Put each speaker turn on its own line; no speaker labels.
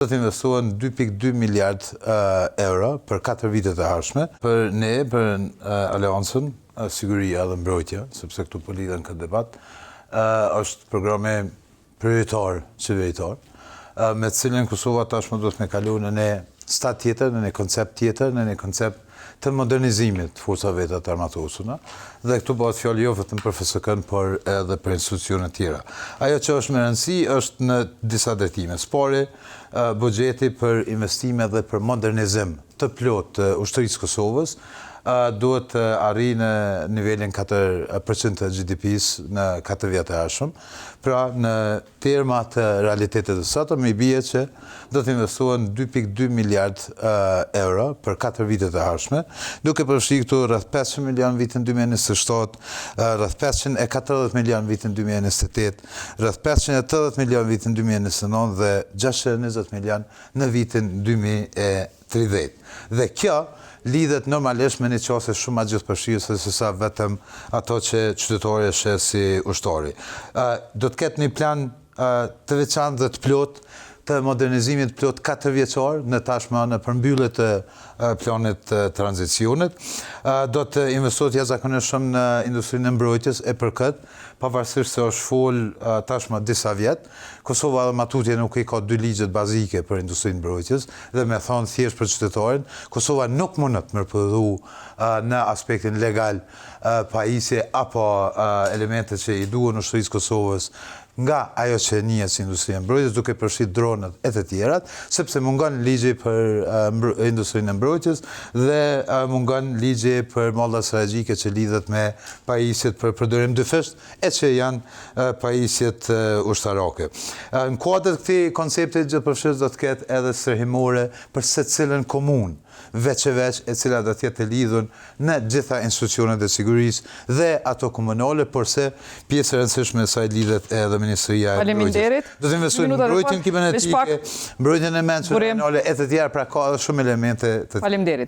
Do të investohen 2.2 miliard euro për 4 vitet e ardhshme për ne, për Aleancën, Siguria dhe Mbrojtja, sepse këtu po lidhen këtë debat, është programe prioritar qeveritar, me të cilin Kosova tashmë do të me kalu në një stat tjetër, në një koncept tjetër, në një koncept të modernizimit të forcave të armatosura, dhe këtu bëhet fjalë jo vetëm për FSK-n, por edhe për institucione tjera. Ajo që është me rëndësi është në disa drejtime. Spari, buxheti për investime dhe për modernizim të plot të ushtrisë Kosovës duhet të arrijë në nivelin 4% të GDP-s në 4 vjet e ardhshëm. Pra, në terma të realitetit të sotëm, i bie që do të investohen 2.2 miliard euro për 4 vitet e ardhshme, duke përfshirë këtu rreth 500 milion vitin 2027, rreth 540 milion vitin 2028, rreth 580 milion vitin 2029 dhe 620 milion në vitin 2030. Dhe kjo lidhet normalisht me një qasje shumë ma gjithëpërfshirëse se sa vetëm ato që qytetari e sheh si ushtari. Do të ketë një plan të veçantë dhe të plot të modernizimit plot 4 vjeçar në tashmë në përmbyllje të planit të tranzicionit. Do të investohet jashtëzakonisht shumë në industrinë e mbrojtjes e për këtë, pavarësisht se është fol tashmë disa vjet, Kosova dhe matutje nuk i ka 2 ligjet bazike për industrinë e mbrojtjes dhe me thonë thjesht për qytetarin, Kosova nuk mundet me përpërdhu në aspektin legal pajisje apo elementet që i duhen ushtrisë Kosovës nga ajo që njihet si industria e mbrojtjes, duke përfshirë dronët e të tjerat, sepse mungon ligji për industrinë e mbrojtjes dhe mungon ligji për mallra strategjike që lidhet me pajisjet për përdorim dyfisht e që janë pajisjet ushtarake. Në kuadër të këtij koncepti gjithëpërfshirës do të ketë edhe stërhimore për secilën komunë, veç e cila do të jetë e lidhur në gjitha institucionet e sigurisë dhe ato komunale, porse pjesë e rëndësishme e saj lidhet edhe Ministria e Mbrojtjes. Do të investojnë në mbrojtjen kibernetike, mbrojtjen e mendshme, e të tjera, pra ka edhe shumë elemente të